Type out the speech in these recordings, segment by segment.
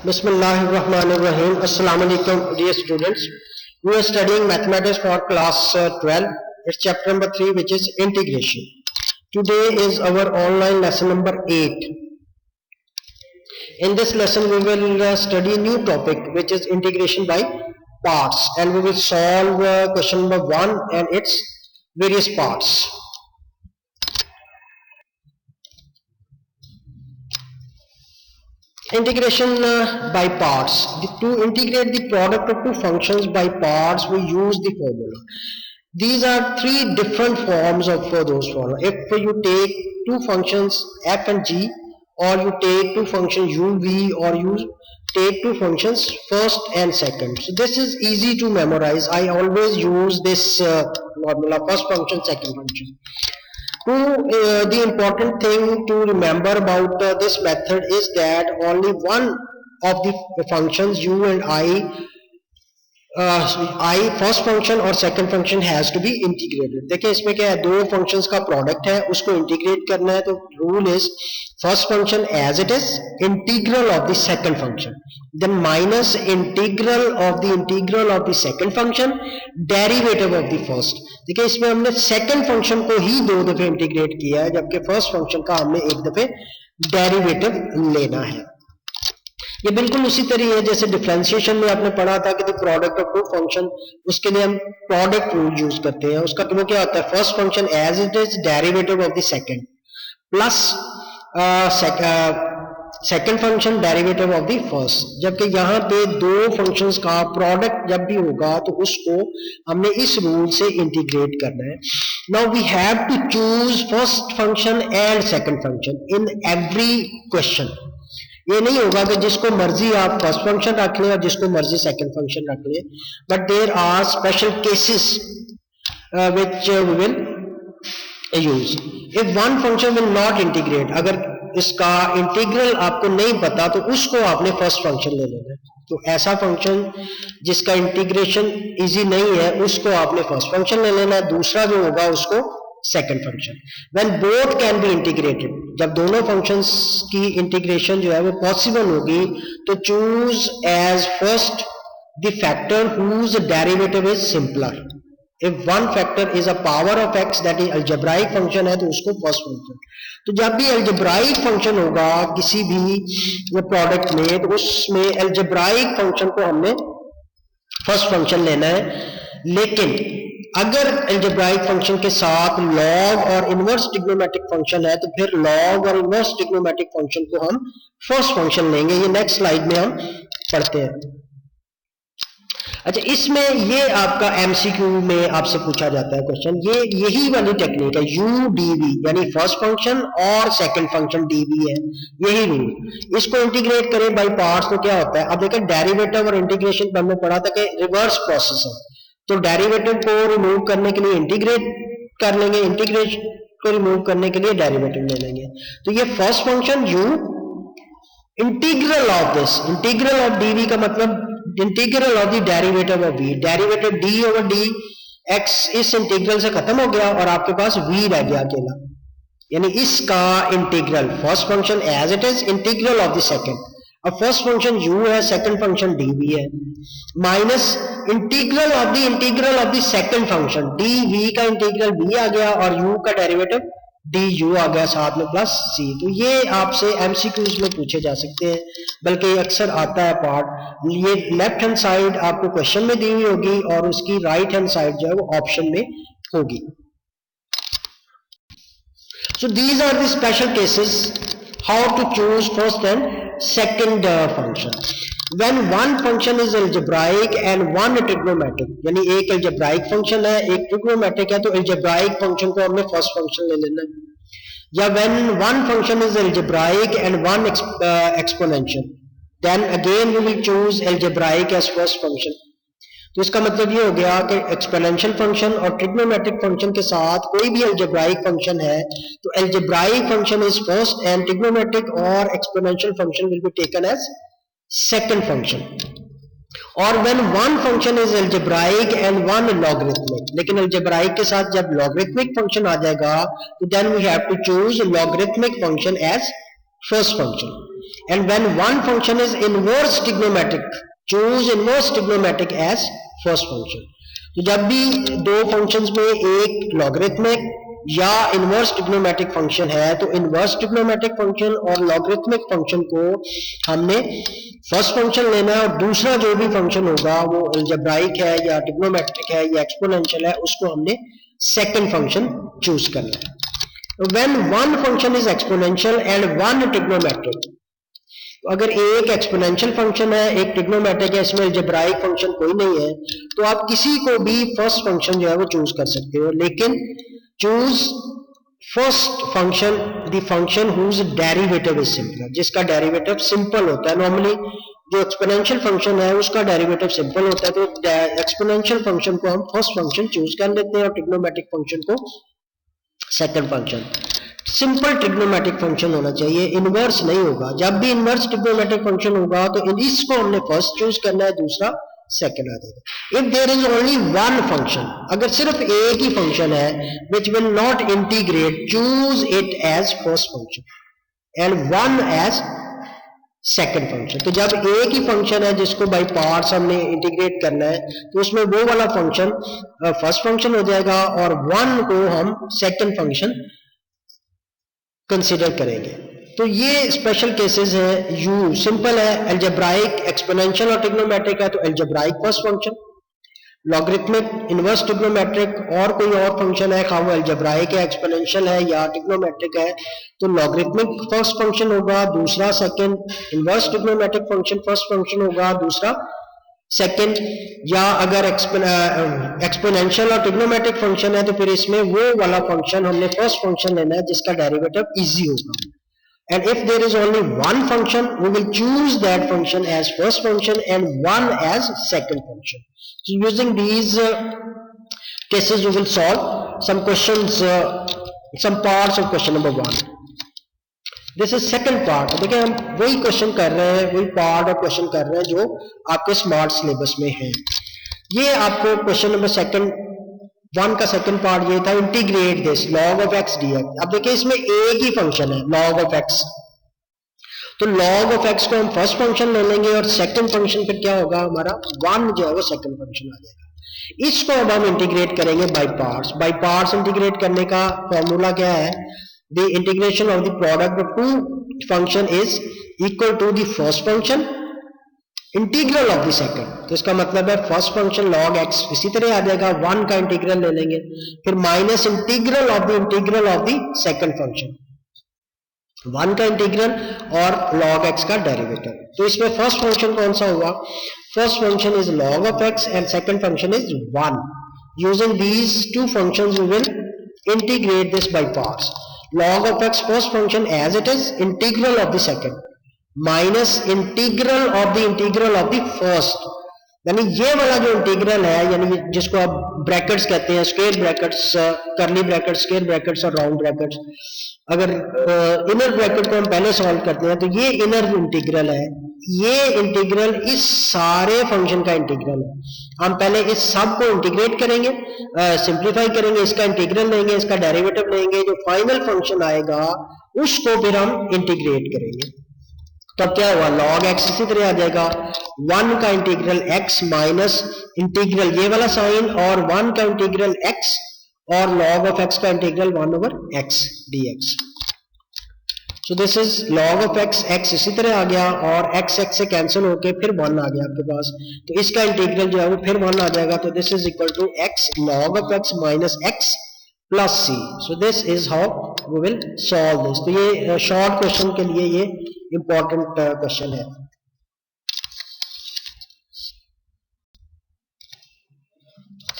Bismillahirrahmanirrahim. Assalamu alaikum, dear students. We are studying mathematics for class 12. It's chapter number 3, which is integration. Today is our online lesson number 8. In this lesson, we will study a new topic, which is integration by parts, and we will solve question number 1 and its various parts. Integration by parts. To integrate the product of two functions by parts, we use the formula. These are three different forms of those formula. If you take two functions f and g, or you take two functions u, v, or you take two functions first and second. So this is easy to memorize. I always use this formula: first function, second function. The important thing to remember about this method is that only one of the functions u and I first function और second function has to be integrated. देखिए इसमें क्या है, दो functions का product है, उसको integrate करना है. तो rule is first function as it is, integral of the second function, then minus integral of the second function, derivative of the first. देखिए इसमें हमने second function को ही दो दफे integrate किया है, जबकि first function का हमने एक दफे derivative लेना है. ये बिल्कुल उसी तरह है जैसे डिफरेंशिएशन में आपने पढ़ा था कि the product of two function, उसके लिए हम प्रोडक्ट रूल यूज करते हैं. उसका मतलब क्या होता है, first function as it is, derivative of the second, plus second function derivative of the first. जबकि यहाँ पे दो फंक्शंस का प्रोडक्ट जब भी होगा तो उसको हमने इस रूल से इंटीग्रेट करना है. Now we have to choose first function and second function in every question. ये नहीं होगा कि जिसको मर्जी आप फर्स्ट फंक्शन रख लें और जिसको मर्जी सेकंड फंक्शन रख लें, but there are special cases which we will use. If one function will not integrate, अगर इसका इंटीग्रल आपको नहीं पता तो उसको आपने फर्स्ट फंक्शन ले लेना है. तो ऐसा फंक्शन जिसका इंटीग्रेशन इजी नहीं है उसको आपने फर्स्ट फंक्शन ले लेना है, दूसरा जो होगा उसको second function. When both can be integrated, जब दोनों फंक्शंस की इंटीग्रेशन जो है वो पॉसिबल होगी, तो choose as first the factor whose derivative is simpler. If one factor is a power of x, that is algebraic function है, तो उसको फर्स्ट फंक्शन. तो जब भी अलजेब्राइक फंक्शन होगा किसी भी प्रोडक्ट में, तो उसमें अलजेब्राइक फंक्शन को हमने फर्स्ट फंक्शन लेना है. लेकिन अगर अलजेब्राइक फंक्शन के साथ लॉग और इनवर्स ट्रिग्नोमेट्रिक फंक्शन है, तो फिर लॉग और इनवर्स ट्रिग्नोमेट्रिक फंक्शन को हम फर्स्ट फंक्शन लेंगे. ये नेक्स्ट स्लाइड में हम पढ़ते हैं. अच्छा, इसमें ये आपका एमसीक्यू में आपसे पूछा जाता है क्वेश्चन, ये यही वाली टेक्निक है, यू डीवी, यानी फर्स्ट फंक्शन और सेकंड फंक्शन डीवी है, यही रूल. इसको इंटीग्रेट करें बाय पार्ट्स तो क्या होता है. अब देखिए डेरिवेटिव और इंटीग्रेशन हमने पढ़ा था कि रिवर्स प्रोसेस है. तो डेरिवेटिव को रिमूव करने के लिए इंटीग्रेट कर लेंगे, इंटीग्रेशन को रिमूव करने के लिए डेरिवेटिव ले लेंगे. तो ये first function u, integral of this, integral of dv का मतलब integral of the derivative of v, derivative d over D x इस इंटीग्रल से खत्म हो गया और आपके पास v रह गया अकेला, यानी इसका integral first function as it is, integral of the second. अब फर्स्ट फंक्शन u है, सेकंड फंक्शन dv है, minus integral of the second function, dv का इंटीग्रल v आ गया और u का डेरिवेटिव du आ गया, साथ में प्लस c. तो ये आपसे एमसीक्यूज में पूछे जा सकते हैं, बल्कि अक्सर आता है पार्ट. ये लेफ्ट हैंड साइड आपको क्वेश्चन में दी हुई होगी और उसकी राइट हैंड साइड जो है वो ऑप्शन में होगी. So these are the special cases how to choose first and second function. When one function is algebraic and one trigonometric, यानी एक algebraic function है एक trigonometric है, तो algebraic function को हमने first function ले लेना है. या when one function is algebraic and one exponential, then again we will choose algebraic as first function. तो इसका मतलब ये हो गया कि एक्सपोनेंशियल फंक्शन और ट्रिग्नोमेट्रिक फंक्शन के साथ कोई भी अलजेब्राइक फंक्शन है तो algebraic function is first and trigonometric और exponential function will be taken as second function. और when one function is algebraic and one logarithmic, लेकिन अलजेब्राइक के साथ जब लॉगरिथमिक फंक्शन आ जाएगा तो then we have to choose logarithmic function as first function. and when one function is inverse trigonometric, choose inverse trigonometric as first function. तो जब भी दो फंक्शंस में एक लॉगरिथमिक या इनवर्स ट्रिग्नोमेट्रिक फंक्शन है तो इनवर्स ट्रिग्नोमेट्रिक फंक्शन और लॉगरिथमिक फंक्शन को हमने फर्स्ट फंक्शन लेना है और दूसरा जो भी फंक्शन होगा वो अलजेब्राइक है या ट्रिग्नोमेट्रिक है या एक्सपोनेंशियल है उसको हमने सेकंड फंक्शन चूज करना है. When one function is exponential and one trigonometric, अगर एक एक्सपोनेंशियल फंक्शन है एक ट्रिग्नोमेट्रिक है, इसमें अलजेब्राइक फंक्शन कोई नहीं है, तो आप किसी को भी फर्स्ट फंक्शन जो है वो चूज कर सकते हो, लेकिन choose first function the function whose derivative is simple, जिसका डेरिवेटिव सिंपल होता है. नॉर्मली जो एक्सपोनेंशियल फंक्शन है उसका डेरिवेटिव सिंपल होता है, तो एक्सपोनेंशियल फंक्शन को हम फर्स्ट फंक्शन चूज कर लेते हैं और ट्रिग्नोमेट्रिक फंक्शन को second function. Simple trigonometric function होना चाहिए, इनवर्स नहीं होगा. जब भी इनवर्स ट्रिग्नोमेट्रिक फंक्शन होगा तो इसको हमने फर्स्ट चूज करना है, दूसरा सेकंड आ जाएगा. If there is only one function, अगर सिर्फ एक ही फंक्शन है which will not integrate, choose it as first function and one as second function. तो जब एक ही फंक्शन है जिसको बाय पार्ट्स हमने इंटीग्रेट करना है तो उसमें वो वाला फंक्शन फर्स्ट फंक्शन हो जाएगा और वन को हम सेकंड फंक्शन कंसीडर करेंगे. तो ये स्पेशल केसेस है. यू सिंपल है, अलजेब्राइक एक्सपोनेंशियल और ट्रिग्नोमेट्रिक है तो algebraic first function, logarithmic inverse trigonometric और कोई और फंक्शन है, खाओ अलजेब्राइक है एक्सपोनेंशियल है या ट्रिग्नोमेट्रिक है, तो लॉगरिथमिक फर्स्ट फंक्शन होगा, दूसरा second. Inverse trigonometric function first function होगा, दूसरा सेकंड. या अगर एक्सपोनेंशियल और ट्रिग्नोमेट्रिक फंक्शन है तो फिर इसमें वो वाला फंक्शन हमने फर्स्ट फंक्शन लेना है जिसका डेरिवेटिव इजी होगा. And if there is only one function, we will choose that function as first function and one as second function. So using these cases, we will solve some questions, some parts of question number 1. This is second part. देखिए हम वही question कर रहे हैं, वही part और question कर रहे हैं जो आपके स्मार्ट सिलेबस में है. ये आपको क्वेश्चन नंबर सेकंड 1 का सेकंड पार्ट ये था, integrate this log of x dx. अब देखिए इसमें एक ही फंक्शन है log of x, तो log of x को हम फर्स्ट फंक्शन ले लेंगे और सेकंड फंक्शन फिर क्या होगा हमारा 1 जो है वो सेकंड फंक्शन आ जाएगा. इसको अब हम इंटीग्रेट करेंगे by parts. By parts integrate करने का फॉर्मूला क्या है, the integration of the product of two function is equal to the first function integral of the second. तो इसका मतलब है फर्स्ट फंक्शन log x इसी तरह आ जाएगा, 1 का इंटीग्रल ले लेंगे, फिर minus integral of the second function, 1 का इंटीग्रल और log x का डेरिवेटिव. तो इसमें फर्स्ट फंक्शन कौन सा हुआ, first function is log of x and second function is 1. Using these two functions we will integrate this by parts. log of x first function as it is, integral of the second minus integral of the first. यानी ये वाला जो integral है, यानी जिसको आप brackets कहते हैं, स्क्वायर ब्रैकेट्स, करली ब्रैकेट्स, स्क्वायर ब्रैकेट्स और राउंड ब्रैकेट्स. अगर इनर ब्रैकेट को हम पहले सॉल्व करते हैं तो ये इनर इंटीग्रल है, ये इंटीग्रल इस सारे फंक्शन का इंटीग्रल है. हम पहले इस सब को इंटीग्रेट करेंगे, सिंप्लीफाई करेंगे, इसका इंटीग्रल लेंगे, इसका डेरिवेटिव लेंगे, जो फाइनल फंक्शन आएगा उसको फिर हम इंटीग्रेट करेंगे. तो क्या हुआ, log x इसी तरह आ जाएगा, 1 का इंटीग्रल x माइनस इंटीग्रल ये वाला साइन और 1 का इंटीग्रल x और log of x का integral 1 over x dx. So this is log of x, x इसी तरह आ गया और x से कैंसिल होके फिर 1 आ गया आपके पास, तो इसका इंटीग्रल जो है वो फिर 1 आ जाएगा. तो this is equal to x log of x minus x plus c. So this is how we will solve this. तो ये शॉर्ट क्वेश्चन के लिए ये इंपॉर्टेंट क्वेश्चन है.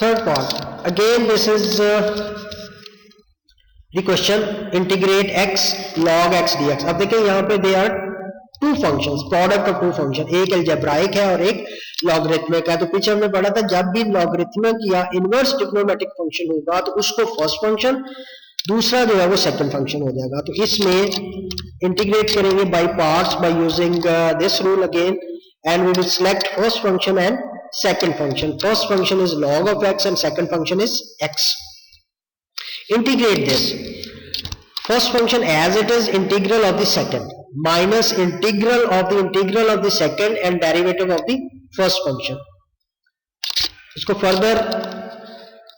Third part, again this is the question integrate x log x dx. अब देखिए यहाँ पे they are two functions, product of two function, एक अलजेब्राइक है और एक लॉगरिथमिक है. तो पीछे हमने पढ़ा था जब भी लॉगरिथमिक या इनवर्स ट्रिग्नोमेट्रिक फंक्शन होगा तो उसको फर्स्ट फंक्शन, दूसरा जो है वो सेकंड फंक्शन हो जाएगा. तो इसमें इंटीग्रेट करेंगे by parts by using this rule again, and we will select first function and second function. First function is log of x and second function is x. Integrate this first function as it is, integral of the second. minus integral of the second and derivative of the first function. इसको further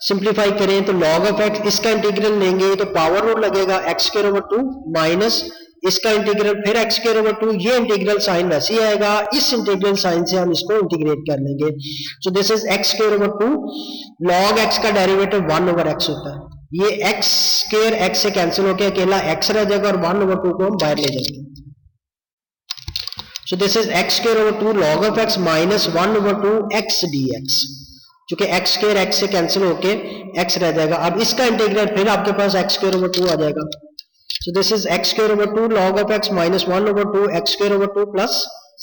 simplify करें तो log of x इसका integral लेंगे तो power rule लगेगा x square over 2 minus इसका integral फिर x square over 2, ये इंटीग्रल साइन वैसे ही आएगा, इस इंटीग्रल साइन से हम इसको इंटीग्रेट कर लेंगे. सो this is x square over 2, log x का डेरिवेटिव 1 ओवर x होता है. ये x स्क्वायर x से कैंसिल होकर अकेला x रह जाएगा और 1 ओवर 2 को हम बाहर ले जाएंगे. सो this is x square over 2 log of x minus 1 over 2 x dx, क्योंकि x स्क्वायर x से कैंसिल होके x रह जाएगा. अब इसका इंटीग्रल फिर आपके पास x स्क्वायर ओवर 2 आ जाएगा. सो this is x square over 2 log of x minus 1 over 2 x square over 2 plus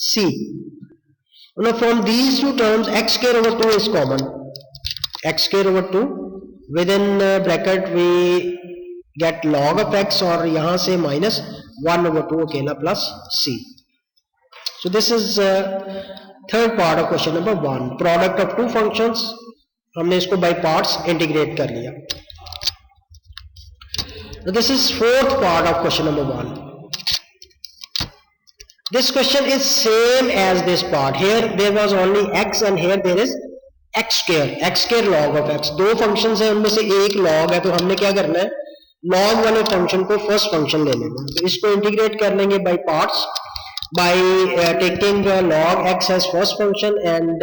c. Now from these two terms x square over 2 is common. X square over 2 within bracket we get log of x और यहाँ से minus 1 over 2 अकेला plus c. So this is third part of question number 1. Product of two functions, हमने इसको by parts integrate कर लिया. Now this is fourth part of question number 1. This question is same as this part. Here there was only x and here there is x square log of x. दो functions हैं, उनमें से एक log है, तो हमने क्या करना है, log वाले function को first function ले लेना. तो इसको integrate कर लेंगे by parts by taking log x as first function and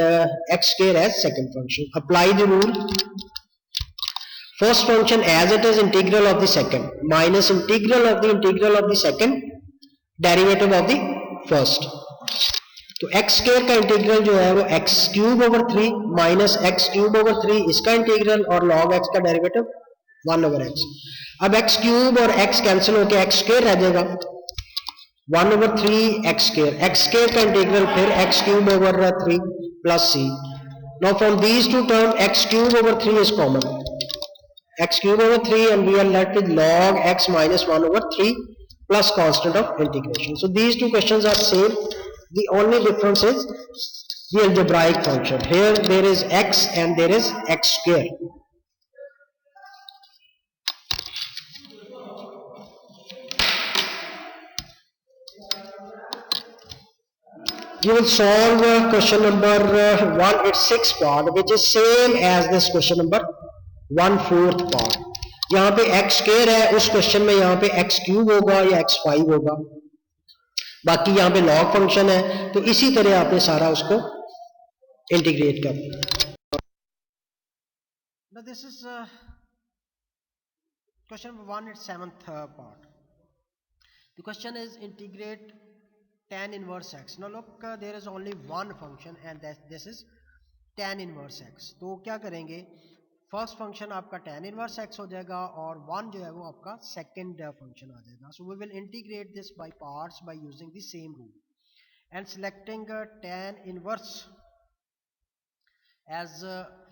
x square as second function. Apply the rule. First function as it is integral of the second minus integral of the second derivative of the first. तो x square का integral जो है वो x cube over 3 minus x cube over 3 इसका integral और log x का derivative 1 over x. अब x cube और x कैंसिल होकर x स्क्वायर रह जाएगा 1 over 3 x square का इंटीग्रल फिर x cube over 3 plus c. Now from these two terms x cube over 3 is common. X cube over 3 and we are left with log x minus 1 over 3 plus constant of integration. So these two questions are same. The only difference is the algebraic function. Here there is x and there is x square. You will solve question number 1, its sixth part, which is same as this question number 1 fourth part. यहाँ पे x square है, उस question में यहाँ पे x cube होगा या x5 होगा, बाकी यहाँ पे log फंक्शन है, तो इसी तरह आपने सारा उसको इंटीग्रेट कर दिया. Now this is question number 1, its seventh part. The question is integrate tan inverse x. Now look, there is only one function and this is tan inverse x. तो क्या करेंगे, फर्स्ट फंक्शन आपका tan inverse x हो जाएगा और one जो है वो आपका सेकंड फंक्शन आ जाएगा. So we will integrate this by parts by using the same rule and selecting tan inverse as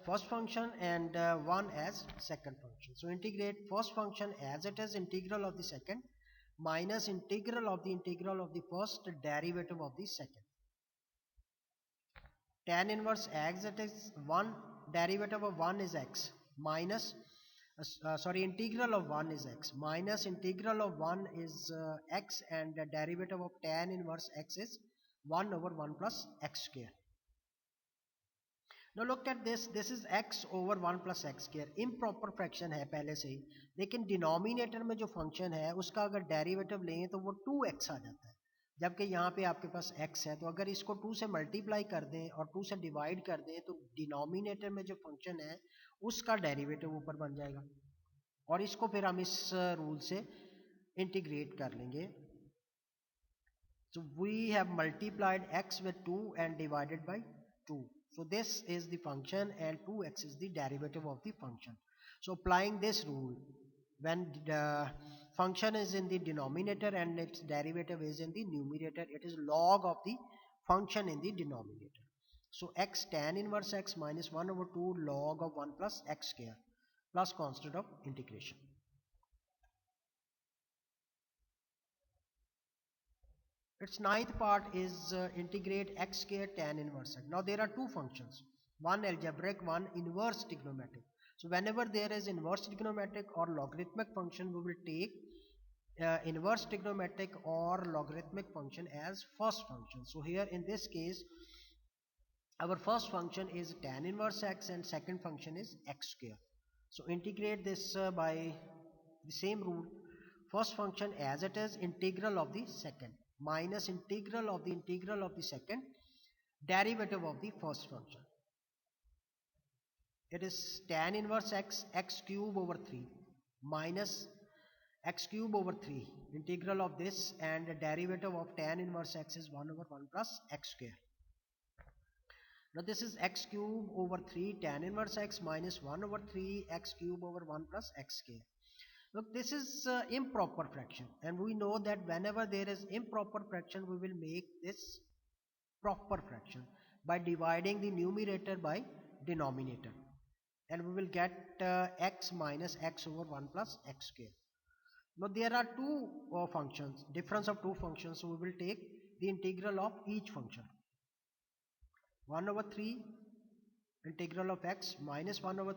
first function and one as second function. So integrate first function as it is integral of the second minus integral of the first derivative of the second. Tan inverse x, it is 1, derivative of 1 is x minus integral of 1 is x minus integral of 1 is x and the derivative of tan inverse x is 1 over 1 plus x square. Now look at this is x over 1 plus x square. Improper fraction है पहले से ही, लेकिन denominator में जो function है उसका अगर derivative लें तो वो 2x आ जाता है, जबकि यहाँ पे आपके पास x है. तो अगर इसको 2 से मल्टीप्लाई कर दें और 2 से डिवाइड कर दें तो डिनोमिनेटर में जो फंक्शन है उसका डेरिवेटिव ऊपर बन जाएगा और इसको फिर हम इस रूल से इंटीग्रेट कर लेंगे. So we have multiplied x with 2 and divided by 2. So this is the function and 2x is the derivative of the function. So applying this rule, when the function is in the denominator and its derivative is in the numerator, it is log of the function in the denominator. So x tan inverse x minus 1 over 2 log of 1 plus x square plus constant of integration. Its ninth part is integrate x square tan inverse x. Now there are two functions, one algebraic, one inverse trigonometric. So whenever there is inverse trigonometric or logarithmic function, we will take inverse trigonometric or logarithmic function as first function. So here in this case, our first function is tan inverse x and second function is x square. So integrate this by the same rule. First function as it is, integral of the second minus integral of the second, derivative of the first function. It is tan inverse x, x cube over 3 minus x cube over 3, integral of this, and the derivative of tan inverse x is 1 over 1 plus x square. Now this is x cube over 3 tan inverse x minus 1 over 3 x cube over 1 plus x square. Look, this is improper fraction, and we know that whenever there is improper fraction, we will make this proper fraction by dividing the numerator by denominator, and we will get x minus x over 1 plus x square. Now there are two functions, difference of two functions, so we will take the integral of each function. 1 over 3 integral of x minus 1 over